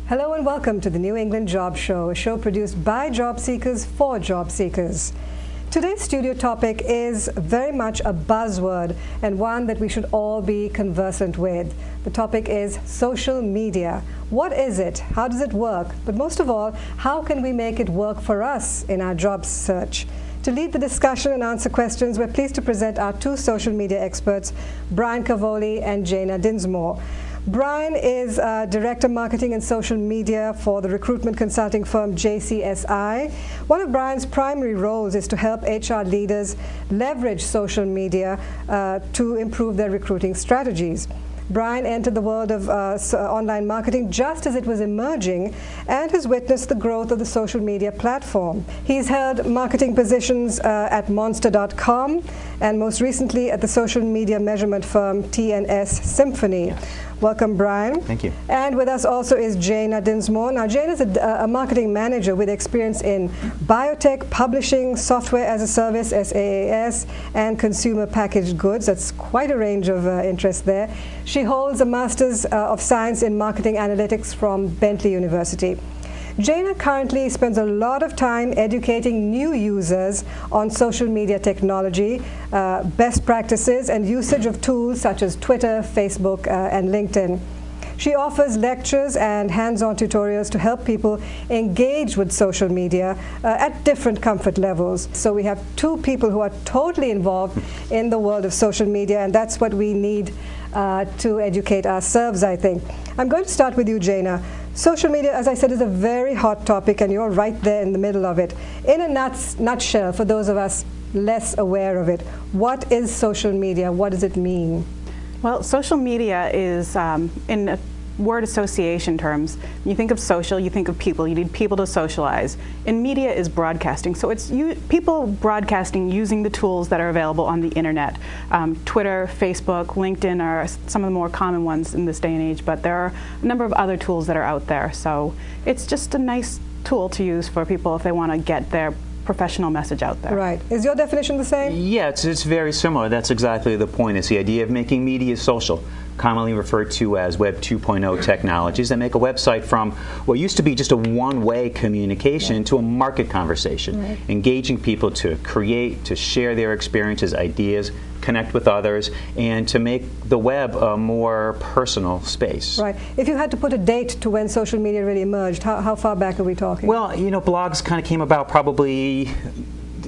Hello and welcome to the New England Job Show, a show produced by job seekers for job seekers. Today's studio topic is very much a buzzword and one that we should all be conversant with. The topic is social media. What is it? How does it work? But most of all, how can we make it work for us in our job search? To lead the discussion and answer questions, we're pleased to present our two social media experts, Brian Cavoli and Jana Dinsmore. Brian is Director Marketing and Social Media for the recruitment consulting firm JCSI. One of Brian's primary roles is to help HR leaders leverage social media to improve their recruiting strategies. Brian entered the world of online marketing just as it was emerging and has witnessed the growth of the social media platform. He's held marketing positions at Monster.com and most recently at the social media measurement firm TNS Symphony. Welcome, Brian. Thank you. And with us also is Jana Dinsmore. Now, Jana is a marketing manager with experience in biotech, publishing, software as a service, SaaS, and consumer packaged goods. That's quite a range of interest there. She holds a Master's of Science in Marketing Analytics from Bentley University. Jana currently spends a lot of time educating new users on social media technology, best practices, and usage of tools such as Twitter, Facebook, and LinkedIn. She offers lectures and hands-on tutorials to help people engage with social media at different comfort levels. So we have two people who are totally involved in the world of social media, and that's what we need to educate ourselves, I think. I'm going to start with you, Jana. Social media, as I said, is a very hot topic, and you're right there in the middle of it. In a nutshell, for those of us less aware of it, what is social media? What does it mean? Well, social media is, in a word association terms, when you think of social, you think of people. You need people to socialize. And media is broadcasting. So it's people broadcasting using the tools that are available on the internet. Twitter, Facebook, LinkedIn are some of the more common ones in this day and age, but there are a number of other tools that are out there. So it's just a nice tool to use for people if they want to get their professional message out there. Right. Is your definition the same? Yeah, it's very similar. That's exactly the point. It's the idea of making media social, commonly referred to as Web 2.0 technologies that make a website from what used to be just a one-way communication to a market conversation, engaging people to create, to share their experiences, ideas, connect with others, and to make the web a more personal space. Right. If you had to put a date to when social media really emerged, how far back are we talking? Well, blogs kind of came about probably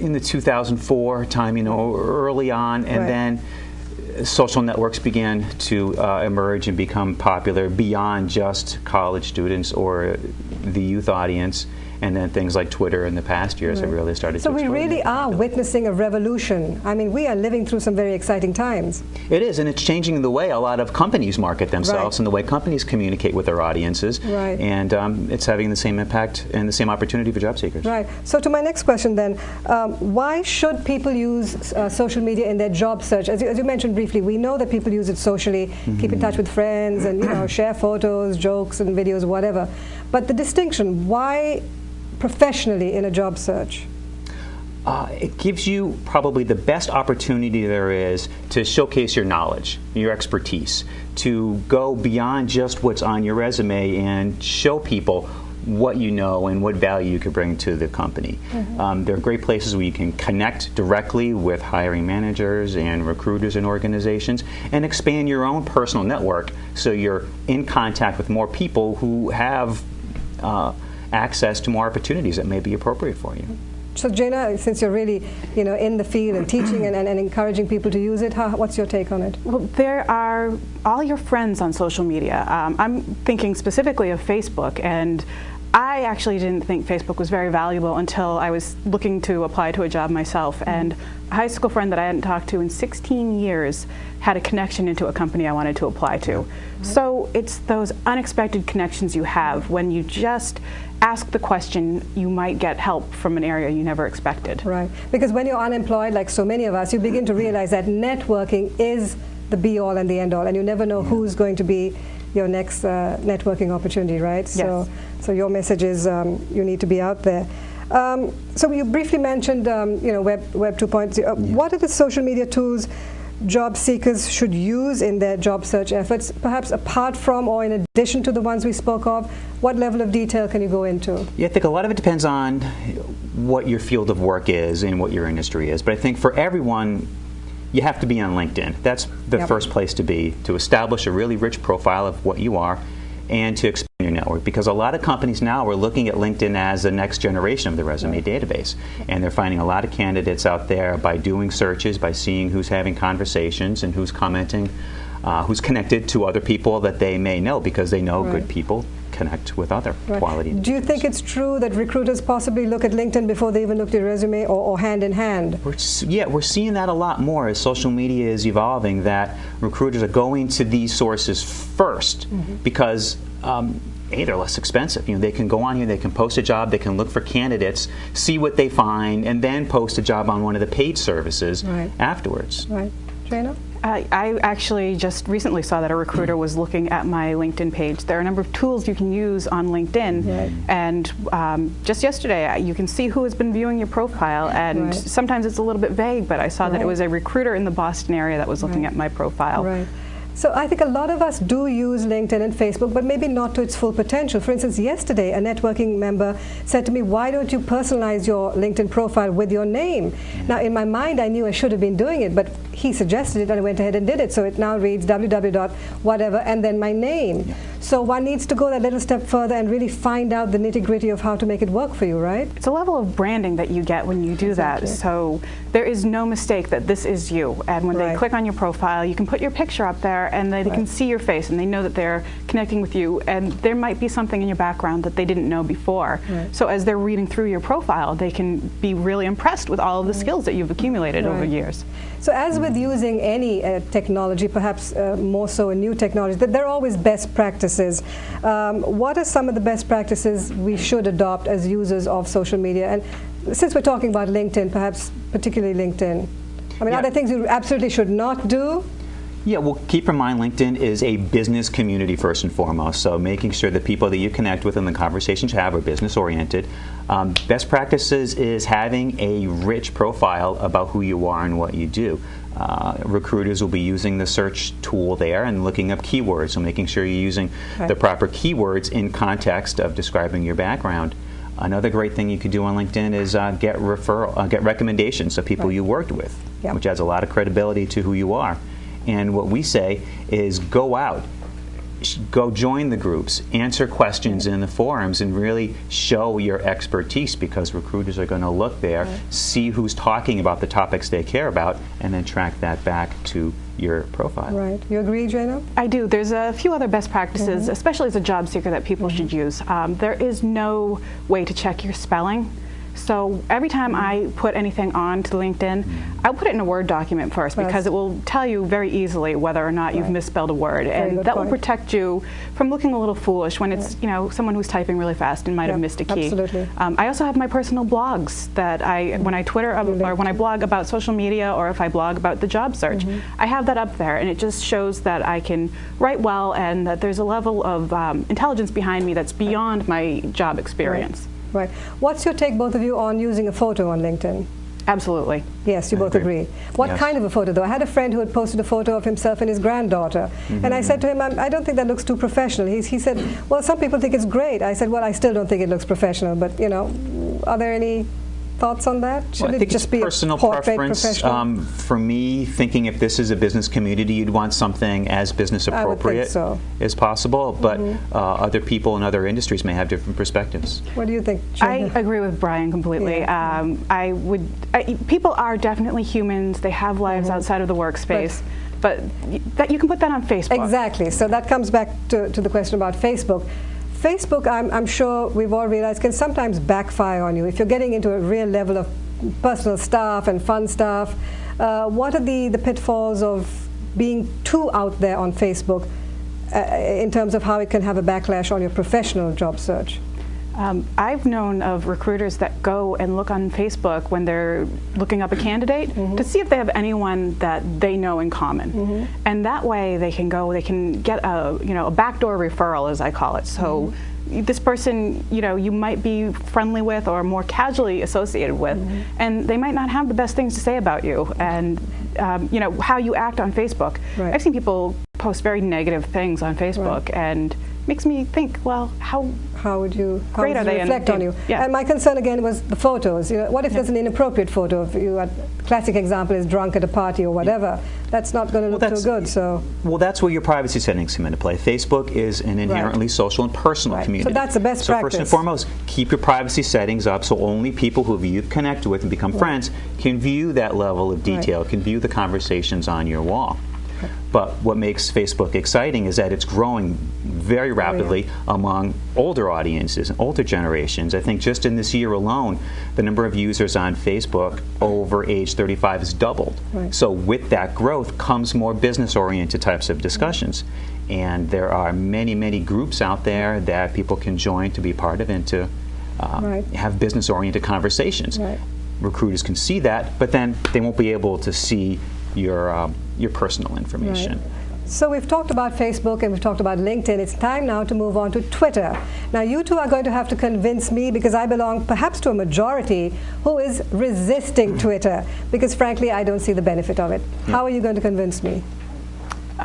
in the 2004 time, early on, and then social networks began to emerge and become popular beyond just college students or the youth audience. And then things like Twitter in the past years have really started to So we explode. really are witnessing a revolution. I mean, we are living through some very exciting times. It is, and it's changing the way a lot of companies market themselves and the way companies communicate with their audiences. Right. And it's having the same impact and the same opportunity for job seekers. Right. So to my next question then, why should people use social media in their job search? As you mentioned briefly, we know that people use it socially, keep in touch with friends and share photos, jokes and videos, whatever. But the distinction, why professionally in a job search? It gives you probably the best opportunity there is to showcase your knowledge, your expertise, to go beyond just what's on your resume and show people what you know and what value you could bring to the company. There are great places where you can connect directly with hiring managers and recruiters and organizations and expand your own personal network so you're in contact with more people who have access to more opportunities that may be appropriate for you. So Jana, since you're really in the field and teaching and encouraging people to use it, what's your take on it? Well, there are all your friends on social media. I'm thinking specifically of Facebook, and I actually didn't think Facebook was very valuable until I was looking to apply to a job myself. And a high school friend that I hadn't talked to in 16 years had a connection into a company I wanted to apply to. So it's those unexpected connections you have when you just ask the question, you might get help from an area you never expected. Right. Because when you're unemployed, like so many of us, you begin to realize that networking is the be-all and the end-all, and you never know who's going to be your next networking opportunity, right? Yes. So your message is you need to be out there. So you briefly mentioned Web 2.0. What are the social media tools job seekers should use in their job search efforts, perhaps apart from or in addition to the ones we spoke of? What level of detail can you go into? Yeah, I think a lot of it depends on what your field of work is and what your industry is. But I think for everyone, you have to be on LinkedIn. That's the first place to be, to establish a really rich profile of what you are and to expand your network. Because a lot of companies now are looking at LinkedIn as the next generation of the resume database. And they're finding a lot of candidates out there by doing searches, by seeing who's having conversations and who's commenting, who's connected to other people that they may know, because they know good people connect with other quality individuals. Do you think it's true that recruiters possibly look at LinkedIn before they even look at your resume, or hand in hand? We're seeing that a lot more as social media is evolving, that recruiters are going to these sources first because A, they're less expensive. They can go on here, they can post a job, they can look for candidates, see what they find, and then post a job on one of the paid services afterwards. Right. Jana? I actually just recently saw that a recruiter was looking at my LinkedIn page. There are a number of tools you can use on LinkedIn, and just yesterday you can see who has been viewing your profile, and sometimes it's a little bit vague, but I saw that it was a recruiter in the Boston area that was looking at my profile. Right. So I think a lot of us do use LinkedIn and Facebook, but maybe not to its full potential. For instance, yesterday a networking member said to me, why don't you personalize your LinkedIn profile with your name? Now in my mind I knew I should have been doing it, but he suggested it and I went ahead and did it. So it now reads www.whatever and then my name. So one needs to go that little step further and really find out the nitty-gritty of how to make it work for you, right? It's a level of branding that you get when you do that. So there is no mistake that this is you. And when they click on your profile, you can put your picture up there and they can see your face and they know that they're connecting with you, and there might be something in your background that they didn't know before. So as they're reading through your profile, they can be really impressed with all of the skills that you've accumulated over years. So as with using any technology, perhaps more so a new technology, there are always best practices. What are some of the best practices we should adopt as users of social media? And since we're talking about LinkedIn, perhaps particularly LinkedIn, I mean, are there things you absolutely should not do? Yeah, well, keep in mind LinkedIn is a business community first and foremost, so making sure the people that you connect with and the conversations you have are business-oriented. Best practices is having a rich profile about who you are and what you do. Recruiters will be using the search tool there and looking up keywords, so making sure you're using the proper keywords in context of describing your background. Another great thing you could do on LinkedIn is get recommendations of people you worked with, which adds a lot of credibility to who you are. And what we say is go out, go join the groups, answer questions in the forums, and really show your expertise, because recruiters are going to look there, see who's talking about the topics they care about, and then track that back to your profile. Right. You agree, Jana? I do. There's a few other best practices, especially as a job seeker, that people should use. There is no way to check your spelling. So every time I put anything on to LinkedIn, I'll put it in a Word document first, because it will tell you very easily whether or not you've misspelled a word, and that will protect you from looking a little foolish when it's someone who's typing really fast and might have missed a key. Absolutely. I also have my personal blogs that when I Twitter or when I blog about social media, or if I blog about the job search, I have that up there, and it just shows that I can write well and that there's a level of intelligence behind me that's beyond my job experience. Right. What's your take, both of you, on using a photo on LinkedIn? Absolutely. Yes, you both agree. What kind of a photo, though? I had a friend who had posted a photo of himself and his granddaughter, and I said to him, I don't think that looks too professional. He said, well, some people think it's great. I said, well, I still don't think it looks professional, but, are there any thoughts on that? Should I think it just be personal a portrait preference. For me, thinking if this is a business community, you'd want something as business appropriate as possible. But other people in other industries may have different perspectives. What do you think, Jana? I agree with Brian completely. People are definitely humans. They have lives outside of the workspace. But that you can put that on Facebook. Exactly. So that comes back to the question about Facebook. Facebook, I'm sure we've all realized, can sometimes backfire on you if you're getting into a real level of personal stuff and fun stuff. What are the pitfalls of being too out there on Facebook in terms of how it can have a backlash on your professional job search? I've known of recruiters that go and look on Facebook when they're looking up a candidate to see if they have anyone that they know in common. And that way they can go, they can get a backdoor referral, as I call it. So this person, you might be friendly with or more casually associated with, and they might not have the best things to say about you and how you act on Facebook. Right. I've seen people post very negative things on Facebook, and makes me think, well, how would you great are they reflect on you? Yeah. And my concern again was the photos. What if there's an inappropriate photo of you? A classic example is drunk at a party or whatever. That's not going to look too good. So that's where your privacy settings come into play. Facebook is an inherently social and personal community. So that's the best practice. So first and foremost, keep your privacy settings up so only people who you've connected with and become friends can view that level of detail, can view the conversations on your wall. But what makes Facebook exciting is that it's growing very rapidly among older audiences and older generations. I think just in this year alone, the number of users on Facebook over age 35 has doubled. So with that growth comes more business-oriented types of discussions. And there are many, many groups out there that people can join to be part of and to have business-oriented conversations. Recruiters can see that, but then they won't be able to see your personal information. So we've talked about Facebook and we've talked about LinkedIn. It's time now to move on to Twitter. Now you two are going to have to convince me, because I belong perhaps to a majority who is resisting Twitter, because frankly I don't see the benefit of it. How are you going to convince me?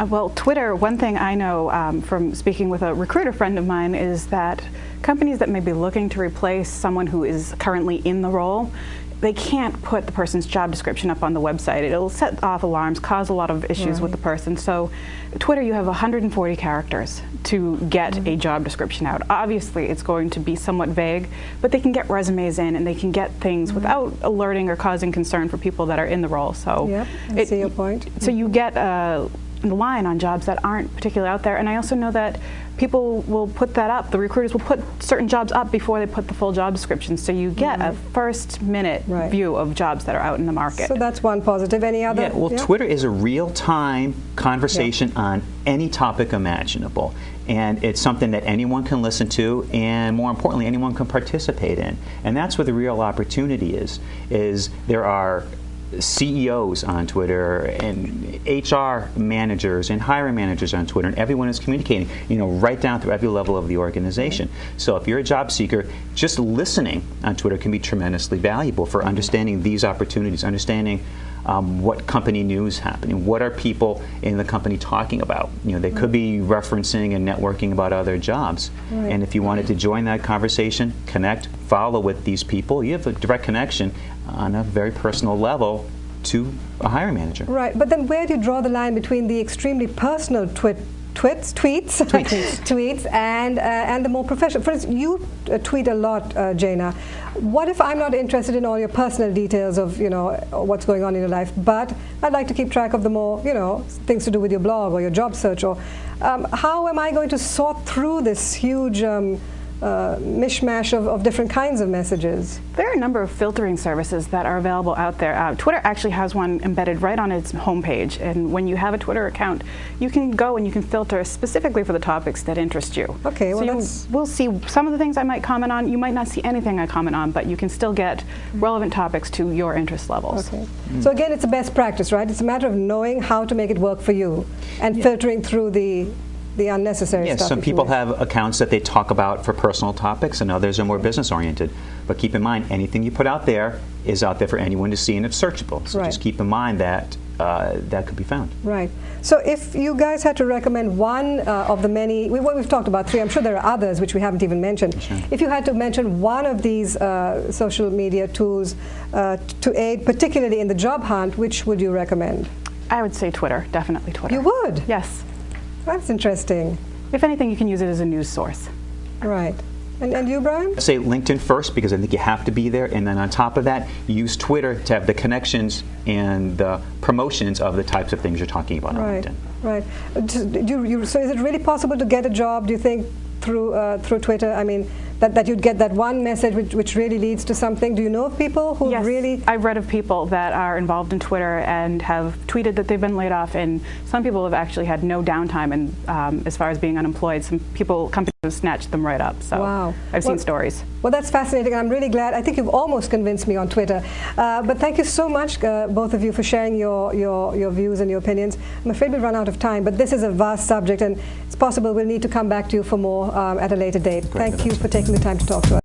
Well, Twitter, one thing I know from speaking with a recruiter friend of mine is that companies that may be looking to replace someone who is currently in the role, they can't put the person's job description up on the website. It'll set off alarms, cause a lot of issues with the person. So Twitter, you have 140 characters to get a job description out. Obviously, it's going to be somewhat vague, but they can get resumes in and they can get things without alerting or causing concern for people that are in the role. So I see your point. So you get a line on jobs that aren't particularly out there. And I also know that people will put that up. The recruiters will put certain jobs up before they put the full job description. So you get a first-minute view of jobs that are out in the market. So that's one positive. Any other? Twitter is a real-time conversation on any topic imaginable. And it's something that anyone can listen to, and more importantly, anyone can participate in. And that's where the real opportunity is there are CEOs on Twitter and HR managers and hiring managers on Twitter, and everyone is communicating, right down through every level of the organization. So if you're a job seeker, just listening on Twitter can be tremendously valuable for understanding these opportunities, understanding what company news is happening, what are people in the company talking about. They could be referencing and networking about other jobs. And if you wanted to join that conversation, connect, follow with these people, you have a direct connection on a very personal level to a hiring manager. Right, but then where do you draw the line between the extremely personal tweets and the more professional? For instance, you tweet a lot, Jana. What if I'm not interested in all your personal details of what's going on in your life, but I'd like to keep track of the more things to do with your blog or your job search? Or how am I going to sort through this huge mishmash of different kinds of messages? There are a number of filtering services that are available out there. Twitter actually has one embedded right on its homepage, and when you have a Twitter account, you can go and you can filter specifically for the topics that interest you. Okay, well, so we'll see some of the things I might comment on. You might not see anything I comment on, but you can still get relevant topics to your interest levels. Okay. So again, it's a best practice, right? It's a matter of knowing how to make it work for you and filtering through the unnecessary stuff. Yes, some people have accounts that they talk about for personal topics, and others are more business-oriented. But keep in mind, anything you put out there is out there for anyone to see, and it's searchable. So just keep in mind that that could be found. Right. So if you guys had to recommend one of the many, we've talked about three, I'm sure there are others which we haven't even mentioned. Sure. If you had to mention one of these social media tools to aid, particularly in the job hunt, which would you recommend? I would say Twitter, definitely Twitter. You would? Yes. That's interesting. If anything, you can use it as a news source. Right. And you, Brian? Say LinkedIn first, because I think you have to be there, and then on top of that, use Twitter to have the connections and the promotions of the types of things you're talking about on LinkedIn. Right. So is it really possible to get a job, do you think, through Twitter? I mean, that you'd get that one message which really leads to something. Do you know of people who yes, really? I've read of people that are involved in Twitter and have tweeted that they've been laid off, and some people have actually had no downtime. And as far as being unemployed, companies have snatched them right up. So wow. I've seen stories. Well, that's fascinating. I'm really glad. I think you've almost convinced me on Twitter. But thank you so much, both of you, for sharing your views and your opinions. I'm afraid we've run out of time, but this is a vast subject, and it's possible we'll need to come back to you for more at a later date. Thank you for taking the time to talk to us.